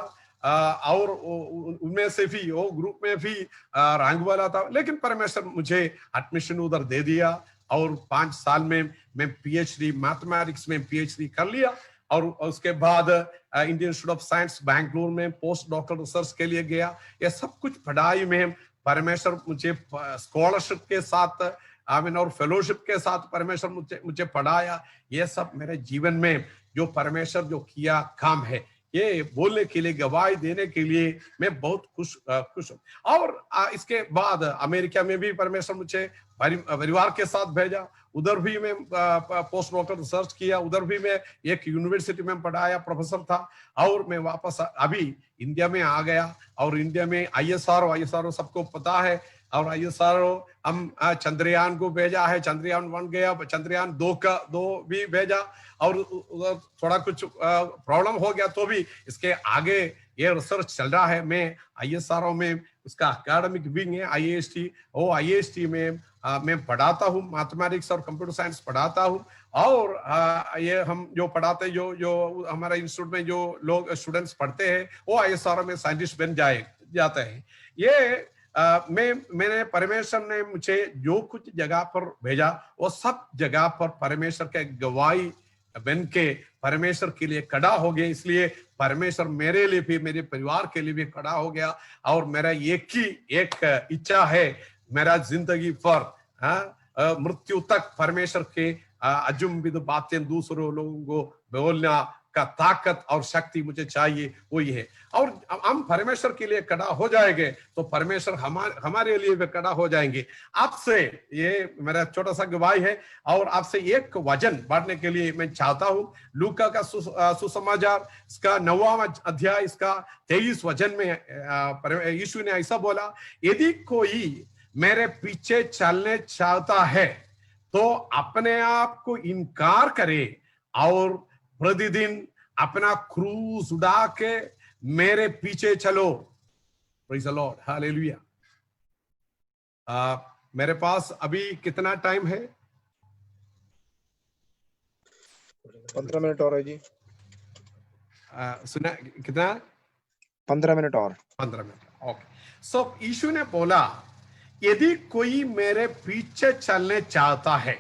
और उनमें से भी वो ग्रुप में भी रैंक वाला था, लेकिन परमेश्वर मुझे एडमिशन उधर दे दिया और 5 साल में मैं PhD मैथमेटिक्स में PhD कर लिया। और उसके बाद Indian institute of science Bangalore में पोस्ट डॉक्टरल रिसर्च के लिए गया। ये सब कुछ पढ़ाई में परमेश्वर मुझे स्कॉलरशिप के साथ और फेलोशिप के साथ परमेश्वर मुझे पढ़ाया। ये सब मेरे जीवन में जो परमेश्वर जो किया काम है, ये बोलने के लिए, गवाही देने के लिए मैं बहुत खुश हूँ। और इसके बाद अमेरिका में भी परमेश्वर मुझे परिवार के साथ भेजा। उधर भी मैं पोस्ट डॉक्टर रिसर्च किया, उधर भी मैं एक यूनिवर्सिटी में पढ़ाया, प्रोफेसर था। और मैं वापस अभी इंडिया में आ गया और इंडिया में ISRO सबको पता है। और ISRO हम चंद्रयान को भेजा है, चंद्रयान 1 गया, चंद्रयान 2 भी भेजा और उधर थोड़ा कुछ प्रॉब्लम हो गया, तो भी इसके आगे ये रिसर्च चल रहा है। मैं ISRO में उसका एकेडमिक विंग है IIST में मैं पढ़ाता हूँ, मैथमेटिक्स और कंप्यूटर साइंस पढ़ाता हूँ। और ये हम जो पढ़ाते हैं, जो हमारे इंस्टीट्यूट में जो लोग स्टूडेंट्स पढ़ते हैं, वो ISRO में साइंटिस्ट बन जाते हैं। ये मैंने परमेश्वर ने मुझे जो कुछ जगह पर भेजा, वो सब जगह पर परमेश्वर के गवाही बन के परमेश्वर के लिए खड़ा हो गया। इसलिए परमेश्वर मेरे लिए भी, मेरे परिवार के लिए भी खड़ा हो गया। और मेरा एक इच्छा है, मेरा जिंदगी पर मृत्यु तक परमेश्वर के अजुम्बिद बातें दूसरों लोगों को बोलना का ताकत और शक्ति मुझे चाहिए, वही है। और हम परमेश्वर के लिए खड़ा हो जाएंगे तो परमेश्वर हमारे लिए भी खड़ा हो जाएंगे। आपसे ये मेरा छोटा सा गवाही है और आपसे एक वचन बांटने के लिए मैं चाहता हूँ। लूका का सुसमाचार इसका 9वां अध्याय इसका 23 वचन में यीशु ने ऐसा बोला, यदि कोई मेरे पीछे चलने चाहता है तो अपने आप को इनकार करे और प्रतिदिन अपना क्रूस उठा के मेरे पीछे चलो। Praise the Lord, hallelujah. मेरे पास अभी कितना टाइम है? 15 मिनट और है जी। सुना कितना? 15 मिनट और। 15 मिनट, ओके। सो यीशु ने बोला, यदि कोई मेरे पीछे चलने चाहता है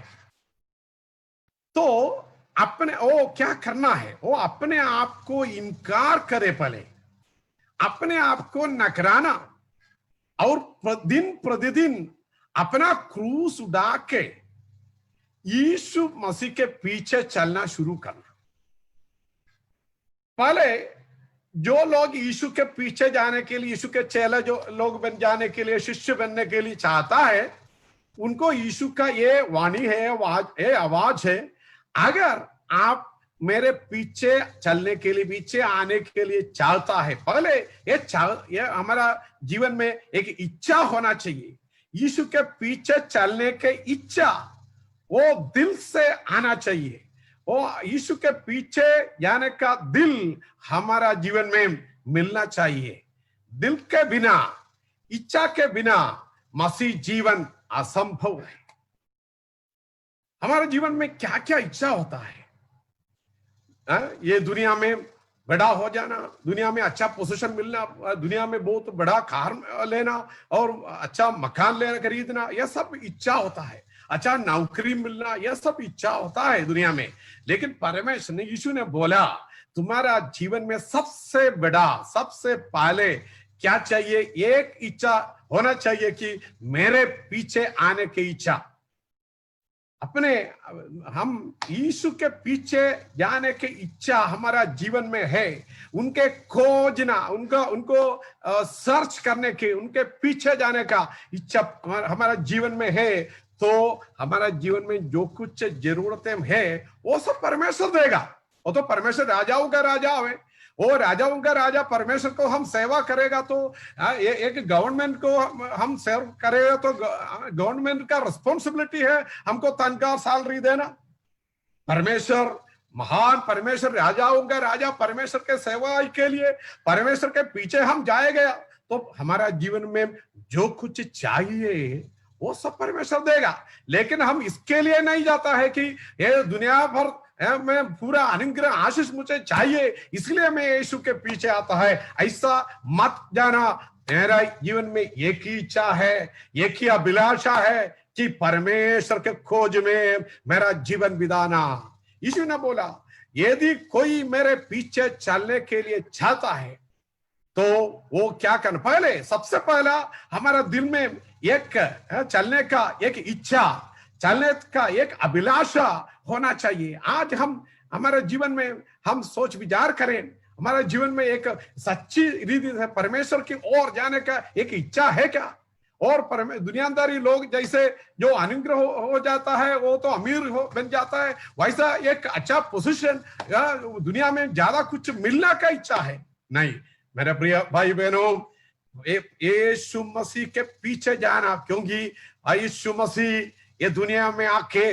तो क्या करना है? वो अपने आप को इनकार करे, पहले अपने आप को नकराना और दिन प्रतिदिन अपना क्रूस उठा के यीशु मसीह के पीछे चलना शुरू करना। पहले जो लोग यीशु के पीछे जाने के लिए, यीशु के चेले जो लोग बन जाने के लिए, शिष्य बनने के लिए चाहता है, उनको यीशु का ये वाणी है, आवाज है, अगर आप मेरे पीछे चलने के लिए, पीछे आने के लिए चाहता है, पहले ये हमारा जीवन में एक इच्छा होना चाहिए। यीशु के पीछे चलने के इच्छा वो दिल से आना चाहिए। वो यीशु के पीछे जाने का दिल हमारा जीवन में मिलना चाहिए। दिल के बिना, इच्छा के बिना मसीह जीवन असंभव है। हमारे जीवन में क्या क्या इच्छा होता है? ये दुनिया में बड़ा हो जाना, दुनिया में अच्छा पोजीशन मिलना, दुनिया में बहुत बड़ा कार लेना और अच्छा मकान लेना, खरीदना, यह सब इच्छा होता है। अच्छा नौकरी मिलना, यह सब इच्छा होता है दुनिया में। लेकिन परमेश्वर ने, यीशु ने बोला, तुम्हारा जीवन में सबसे बड़ा, सबसे पहले क्या चाहिए? एक इच्छा होना चाहिए कि मेरे पीछे आने की इच्छा। हम यीशु के पीछे जाने की इच्छा हमारा जीवन में है। उनके खोजना, उनको सर्च करने की, उनके पीछे जाने का इच्छा हमारा जीवन में है, तो हमारा जीवन में जो कुछ जरूरतें हैं वो सब परमेश्वर देगा। वो तो परमेश्वर राजाओं का राजा है, वो राजाओं का राजा परमेश्वर को हम सेवा करेगा तो एक गवर्नमेंट को हम सर्व करेगा तो गवर्नमेंट का रिस्पॉन्सिबिलिटी है हमको तनख्वाह सैलरी देना। परमेश्वर महान, परमेश्वर राजाओं का राजा, परमेश्वर के सेवा के लिए परमेश्वर के पीछे हम जाएंगे तो हमारा जीवन में जो कुछ चाहिए वो सब परमेश्वर देगा। लेकिन हम इसके लिए नहीं जाता है कि ये दुनिया भर मैं पूरा अनुग्रह आशीष मुझे चाहिए इसलिए मैं यीशु के पीछे आता है, ऐसा मत जाना। मेरा जीवन में एक ही इच्छा है, एक ही अभिलाषा है कि परमेश्वर के खोज में मेरा जीवन बिताना। यीशु ने बोला यदि कोई मेरे पीछे चलने के लिए चाहता है तो वो क्या करना, पहले सबसे पहला हमारा दिल में एक चलने का एक इच्छा, चलने का एक अभिलाषा होना चाहिए। आज हम हमारे जीवन में हम सोच विचार करें, हमारे जीवन में एक सच्ची रीति से परमेश्वर की ओर जाने का एक इच्छा है क्या? और दुनियादारी लोग जैसे जो अनुग्रह हो जाता है वो तो अमीर बन जाता है, वैसा एक अच्छा पोजीशन दुनिया में ज्यादा कुछ मिलना का इच्छा है नहीं। मेरे प्रिय भाई बहनों, यीशु मसीह के पीछे जाना, क्योंकि यीशु मसीह ये दुनिया में आके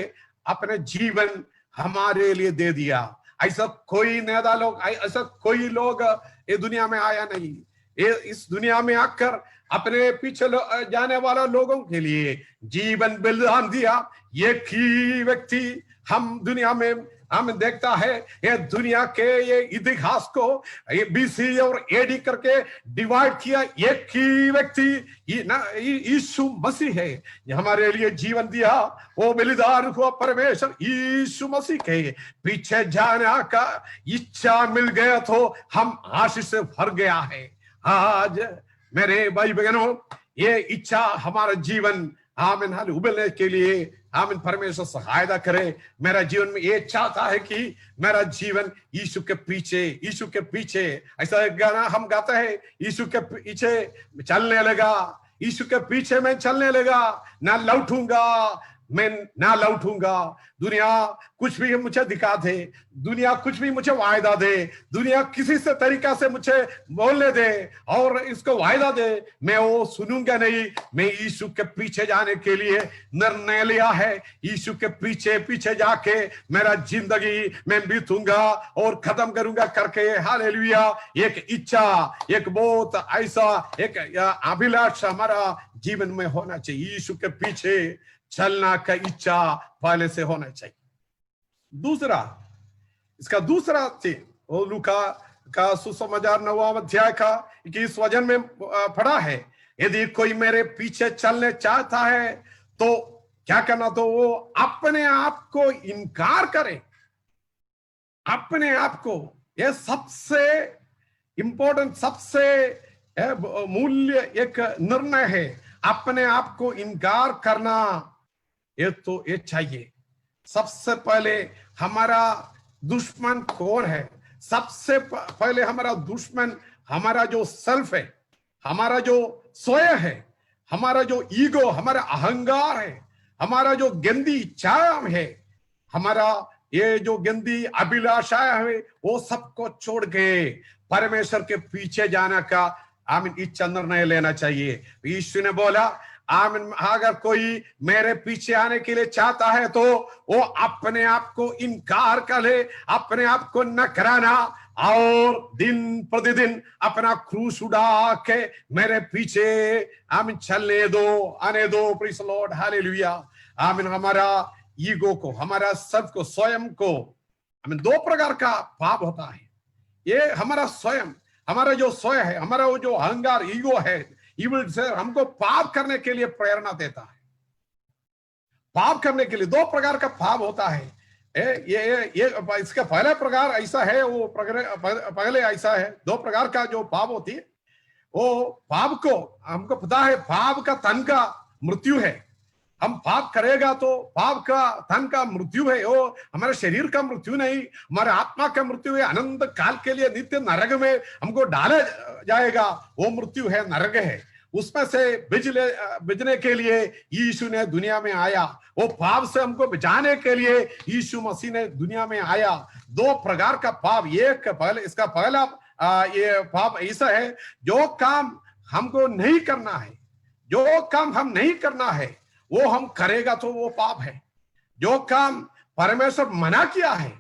अपने जीवन हमारे लिए दे दिया। ऐसा कोई नेता लोग, ऐसा कोई लोग ये दुनिया में आया नहीं। ये इस दुनिया में आकर अपने पीछे जाने वाला लोगों के लिए जीवन बलिदान दिया। एक ही व्यक्ति हम दुनिया में हम देखता है, ये दुनिया के ये इतिहास को बीसी और एडी करके डिवाइड किया एक ही व्यक्ति यीशु मसीह है। हमारे लिए जीवन दिया, वो बलिदान हुआ परमेश्वर यीशु मसीह के पीछे जाने का इच्छा मिल गया तो हम आशीष से भर गया है। आज मेरे भाई बहनों, ये इच्छा हमारा जीवन आमीन हाल उबलने के लिए आमीन परमेश्वर सहायता करे। मेरा जीवन में ये चाहता है कि मेरा जीवन यीशु के पीछे ऐसा गाना हम गाते हैं, यीशु के पीछे चलने लगा, यीशु के पीछे मैं चलने लगा, मैं ना लौटूंगा। दुनिया कुछ भी मुझे दिखा दे, दुनिया कुछ भी मुझे वायदा दे, दुनिया किसी से तरीका से मुझे बोलने दे और इसको वायदा दे, मैं वो सुनूंगा नहीं। मैं यीशु के पीछे जाने के लिए निर्णय लिया है। यीशु के पीछे जाके मेरा जिंदगी मैं बीतूंगा और खत्म करूंगा करके हालेलुया। एक इच्छा, एक बहुत ऐसा एक अभिलाष हमारा जीवन में होना चाहिए। यीशु के पीछे चलना का इच्छा पहले से होना चाहिए। दूसरा, इसका दूसरा चीज वो लूका का सुसमाचार 9वां अध्याय का 21 वचन में पढ़ा है, यदि कोई मेरे पीछे चलने चाहता है तो क्या करना, तो वो अपने आप को इनकार करे। अपने आप को, ये सबसे इंपॉर्टेंट, सबसे मूल्य एक निर्णय है। अपने आप को इनकार करना ये चाहिए। सबसे पहले हमारा दुश्मन कौन है? सबसे पहले हमारा दुश्मन हमारा जो सेल्फ है, हमारा जो स्वयं है, हमारा जो ईगो, हमारा अहंकार है, हमारा जो गंदी इच्छाएं है, हमारा ये जो गंदी अभिलाषाएं है, वो सबको छोड़ के परमेश्वर के पीछे जाने का आमीन इच्छा निर्णय लेना चाहिए। यीशु ने बोला आमीन, अगर कोई मेरे पीछे आने के लिए चाहता है तो वो अपने आप को इनकार कर ले, अपने आप को न कराना और दिन प्रतिदिन अपना क्रूस उड़ा के मेरे पीछे आमीन चलने दो, आने दो। Praise the Lord, hallelujah. आमीन। हमारा ईगो को, हमारा सब को, स्वयं को, आमीन, दो प्रकार का पाप होता है। ये हमारा स्वयं, हमारा जो स्वयं है, हमारा वो जो अहंकार ईगो है, इविल से हमको पाप करने के लिए प्रेरणा देता है। पाप करने के लिए दो प्रकार का पाप होता है। ये इसका पहला प्रकार ऐसा है, वो पहले ऐसा है, दो प्रकार का जो पाप होती है, वो पाप को हमको पता है, पाप का धन का मृत्यु है। हम पाप करेगा तो पाप का धन का मृत्यु है, वो हमारे शरीर का मृत्यु नहीं, हमारे आत्मा का मृत्यु है। अनंत काल के लिए नित्य नरक में हमको डाला जाएगा, वो मृत्यु है, नरक है। उसमें से बचने के लिए यीशु ने दुनिया में आया, वो पाप से हमको बचाने के लिए यीशु मसीह ने दुनिया में आया। दो प्रकार का पाप, एक पहले, इसका पहला ये पाप ऐसा है, जो काम हमको नहीं करना है, जो काम हम नहीं करना है वो हम करेगा तो वो पाप है। जो काम परमेश्वर मना किया है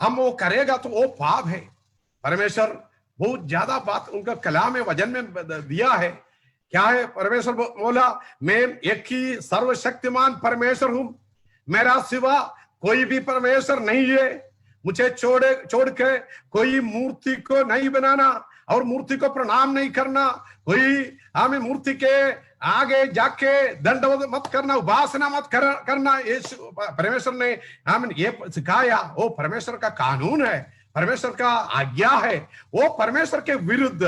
हम वो करेगा तो वो पाप है। परमेश्वर बहुत ज्यादा बात उनका कलाम में वचन में दिया है। क्या है? परमेश्वर बोला, मैं एक ही सर्वशक्तिमान परमेश्वर हूं, मेरा सिवा कोई भी परमेश्वर नहीं है। मुझे छोड़ के कोई मूर्ति को नहीं बनाना और मूर्ति को प्रणाम नहीं करना। कोई हमें मूर्ति के आगे जाके दंडवत मत करना, उपासना मत करना। ये परमेश्वर ने हमें ये सिखाया। वो परमेश्वर का कानून है, परमेश्वर का आज्ञा है। वो परमेश्वर के विरुद्ध,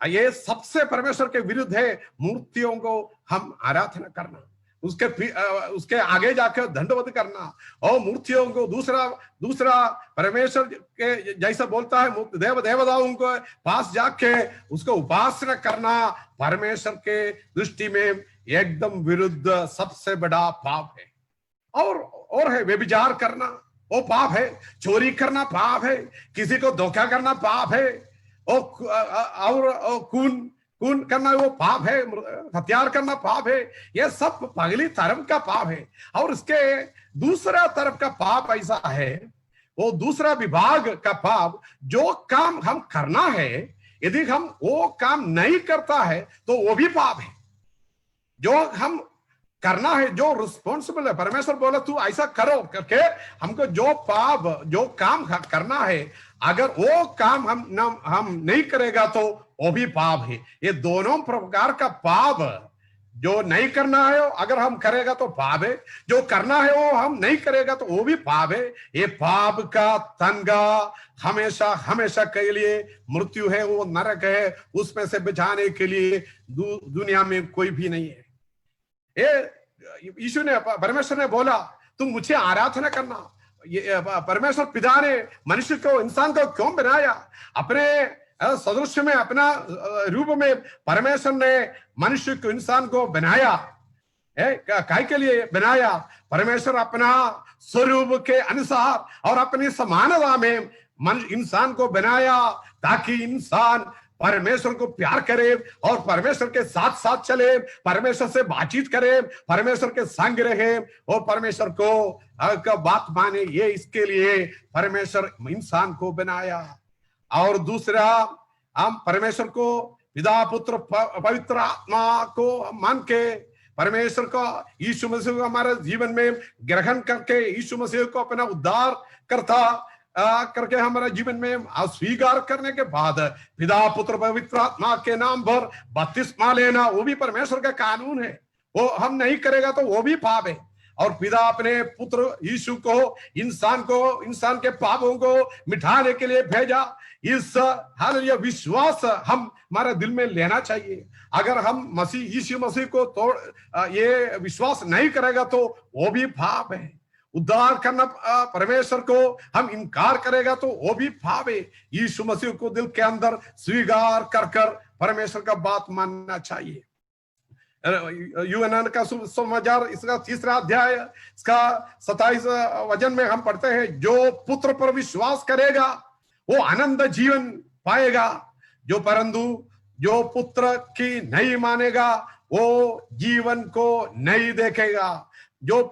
ये सबसे परमेश्वर के विरुद्ध है मूर्तियों को हम आराधना करना, उसके आगे जाकर दंडवत करना और मूर्तियों को दूसरा परमेश्वर के जैसा बोलता है देवताओं को पास जाके उसको उपासना करना परमेश्वर के दृष्टि में एकदम विरुद्ध सबसे बड़ा पाप है। और है व्यभिचार करना, वो पाप है। चोरी करना पाप है, किसी को धोखा करना पाप है, और खून करना वो पाप है, हत्यार करना पाप है। ये सब पगली तरफ का पाप है। और इसके दूसरा तरफ का पाप ऐसा है, वो दूसरा विभाग का पाप, जो काम हम करना है यदि हम वो काम नहीं करता है तो वो भी पाप है। जो हम करना है, जो रिस्पॉन्सिबल है, परमेश्वर बोला तू ऐसा करो करके हमको जो काम करना है, अगर वो काम हम नहीं करेगा तो वो भी पाप है। ये दोनों प्रकार का पाप, जो नहीं करना है अगर हम करेगा तो पाप है, जो करना है वो हम नहीं करेगा तो वो भी पाप है। ये पाप का तनगा हमेशा के लिए मृत्यु है, वो नरक है। उसमें से बचाने के लिए दुनिया में कोई भी नहीं है। यीशु ने, परमेश्वर ने बोला तुम मुझे आराधना करना। ये परमेश्वर पिता ने मनुष्य को, इंसान को क्यों बनाया? अपने सदृश्य में, अपना रूप में परमेश्वर ने मनुष्य को, इंसान को बनाया। काय के लिए बनाया? परमेश्वर अपना स्वरूप के अनुसार और अपनी समानता में इंसान को बनाया ताकि इंसान परमेश्वर को प्यार करे और परमेश्वर के साथ साथ चले, परमेश्वर से बातचीत करे, परमेश्वर के संग रहे और परमेश्वर को का बात माने। ये इसके लिए परमेश्वर इंसान को बनाया। और दूसरा, हम परमेश्वर को पिता, पुत्र, पवित्र आत्मा को मान के परमेश्वर को, यीशु मसीह को हमारे जीवन में ग्रहण करके, यीशु मसीह को अपना उद्धार करके हमारे जीवन में स्वीकार करने के बाद पिता, पुत्र, पवित्र आत्मा के नाम पर बपतिस्मा लेना, वो भी परमेश्वर का कानून है। वो हम नहीं करेगा तो वो भी पाप है। और पिता अपने पुत्र यीशु को, इंसान के पापों को मिटाने के लिए भेजा। इस हालेलुया विश्वास हम हमारे दिल में लेना चाहिए। अगर हम यीशु मसीह को ये विश्वास नहीं करेगा तो वो भी पाप है। उद्धार करना परमेश्वर को हम इनकार करेगा तो वो भी पाप है। यीशु मसीह को दिल के अंदर स्वीकार कर परमेश्वर का बात मानना चाहिए। यूहन्ना का सुसमाचार, इसका 3रा अध्याय, इसका 27 वचन में हम पढ़ते हैं, जो पुत्र पर विश्वास करेगा वो आनंद जीवन पाएगा, परंतु जो पुत्र की नहीं मानेगा वो जीवन को नहीं देखेगा। जो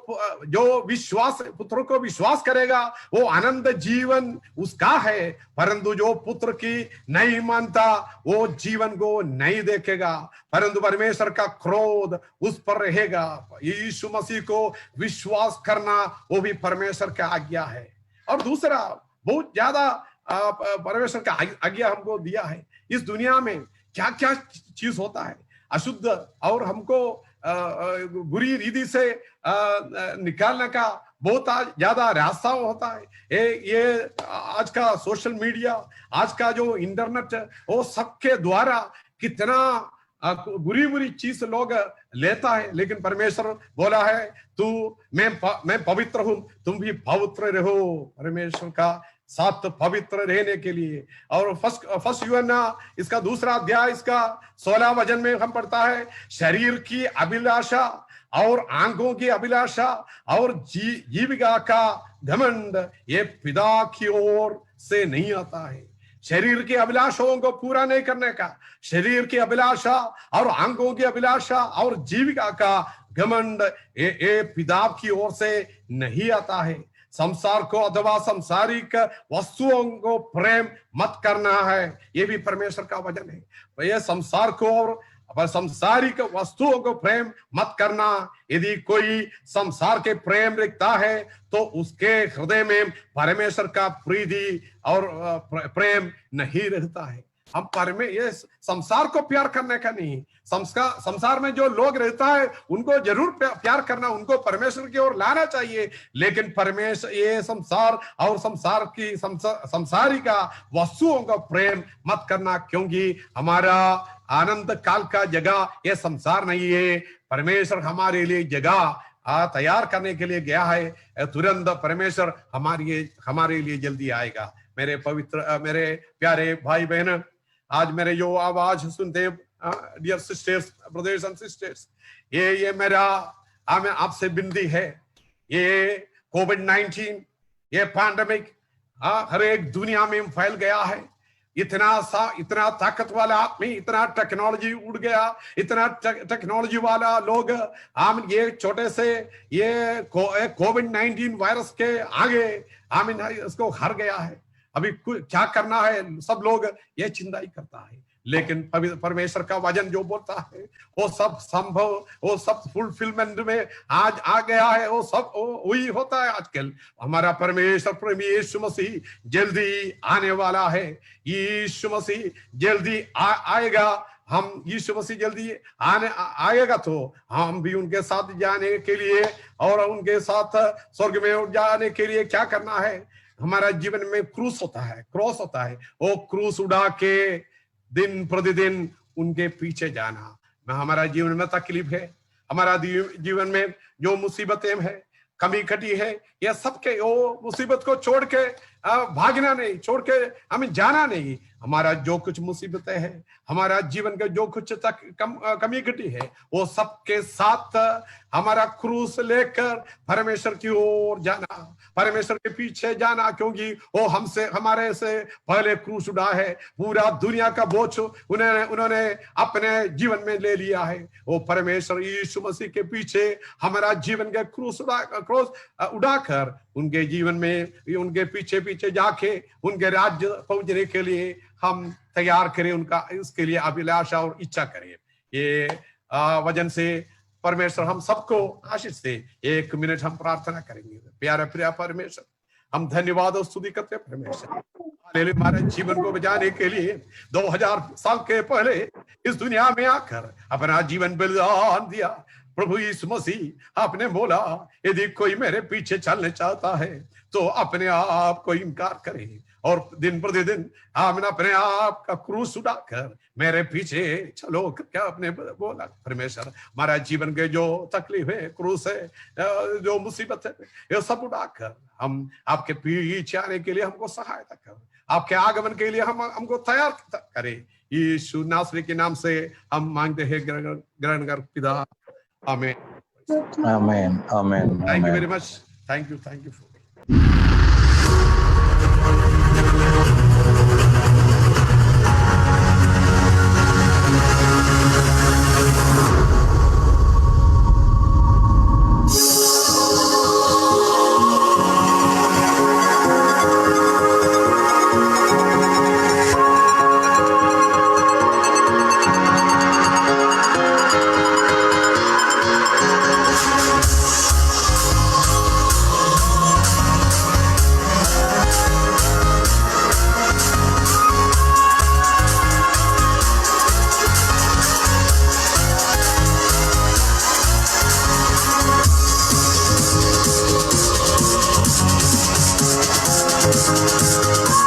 पुत्र को विश्वास करेगा वो आनंद जीवन उसका है, परंतु जो पुत्र की नहीं मानता वो जीवन को नहीं देखेगा, परंतु परमेश्वर का क्रोध उस पर रहेगा। यीशु मसीह को विश्वास करना वो भी परमेश्वर का आज्ञा है। और दूसरा, बहुत ज्यादा परमेश्वर का आज्ञा हमको दिया है। इस दुनिया में क्या क्या चीज होता है अशुद्ध, और हमको बुरी रीति से निकालने का बहुत ज्यादा रास्ता होता है। ये आज का सोशल मीडिया, आज का जो इंटरनेट, वो सबके द्वारा कितना बुरी चीज लोग लेता है। लेकिन परमेश्वर बोला है मैं पवित्र हूं, तुम भी पवित्र रहो, परमेश्वर का साथ पवित्र रहने के लिए। और फर्स्ट यूहन्ना, इसका 2रा अध्याय, इसका 16 वचन में हम पढ़ता है, शरीर की अभिलाषा और आंखों की अभिलाषा और जीविका का घमंड ये पिता की ओर से नहीं आता है। शरीर की अभिलाषाओं को पूरा नहीं करने का, शरीर की अभिलाषा और अंगों की अभिलाषा और जीविका का घमंड ये पिता की ओर से नहीं आता है। संसार को अथवा संसारिक वस्तुओं को प्रेम मत करना है, ये भी परमेश्वर का वचन है। ये संसार को और संसारिक वस्तुओं को प्रेम मत करना। यदि कोई संसार के प्रेम रखता है तो उसके हृदय में परमेश्वर का प्रीति और प्रेम नहीं रहता है। हम ये संसार को प्यार करने का नहीं, संसार में जो लोग रहता है उनको जरूर प्यार करना, उनको परमेश्वर की ओर लाना चाहिए, लेकिन परमेश्वर ये संसार और संसार की संसारिक वस्तुओं का प्रेम मत करना, क्योंकि हमारा आनंद काल का जगह ये संसार नहीं है। परमेश्वर हमारे लिए जगह तैयार करने के लिए गया है। तुरंत परमेश्वर हमारे लिए जल्दी आएगा। मेरे प्यारे भाई बहन, आज मेरे जो आवाज सुनते हैं, dear sisters, brothers and sisters, ये मेरा आपसे विनती है। ये कोविड-19 ये पैंडेमिक हर एक दुनिया में फैल गया है। इतना ताकत वाला आदमी, इतना टेक्नोलॉजी उड़ गया, इतना टेक्नोलॉजी वाला लोग ये छोटे से ये कोविड-19 वायरस के आगे इसको हार गया है। अभी क्या करना है, सब लोग ये चिंता ही करता है, लेकिन परमेश्वर का वचन जो बोलता है वो सब संभव, वो सब फुलफिलमेंट में आज आ गया है। वो सब वही होता है आजकल। हमारा परमेश्वर प्रेमी यीशु मसीह जल्दी आने वाला है। यीशु मसीह जल्दी आएगा। हम यीशु मसीह जल्दी आएगा तो हम भी उनके साथ जाने के लिए और उनके साथ स्वर्ग में जाने के लिए क्या करना है, हमारा जीवन में क्रॉस होता है। वो क्रूस उड़ा के दिन प्रतिदिन उनके पीछे जाना। हमारा जीवन में तकलीफ है, हमारा जीवन में जो मुसीबतें हैं, कमी घटी है, यह सबके वो मुसीबत को छोड़ के भागना नहीं, छोड़ के हमें जाना नहीं। हमारा जो कुछ मुसीबतें हैं, हमारा जीवन का जो कुछ कमी घटी है, वो सबके साथ हमारा क्रूस लेकर परमेश्वर की ओर जाना, परमेश्वर के पीछे जाना, क्योंकि वो हमारे से पहले क्रूस उड़ा है। पूरा दुनिया का बोझ उन्होंने अपने जीवन में ले लिया है। वो परमेश्वर यीशु मसीह के पीछे हमारा जीवन का क्रूस उड़ाकर उनके जीवन में, उनके पीछे जाके उनके राज्य पहुंचने के लिए हम तैयार करें, उनका इसके लिए अभिलाषा और इच्छा करें। ये वजन से परमेश्वर हम सबको आशीष दे। 1 मिनट हम प्रार्थना करेंगे। प्यारा परमेश्वर, हम धन्यवाद और स्तुति करते हैं परमेश्वर, हमारे जीवन को बचाने के लिए 2000 साल के पहले इस दुनिया में आकर अपना जीवन बलिदान दिया। प्रभु यीशु मसीह आपने बोला, यदि कोई मेरे पीछे चलने चाहता है तो अपने आप को इनकार करे और दिन प्रतिदिन आपने अपने आप का क्रूस उठाकर मेरे पीछे चलो। क्या आपने बोला परमेश्वर, हमारा जीवन के जो तकलीफ है, क्रूस है, जो मुसीबत है, ये सब उठाकर हम आपके पीछे आने के लिए हमको सहायता कर, आपके आगमन के लिए हमको तैयार करें। यीशु नासरी के नाम से हम मांगते हैं, ग्रहण कर पिता, आमीन। आमीन, आमीन। Thank you very much. Thank you for Thank you.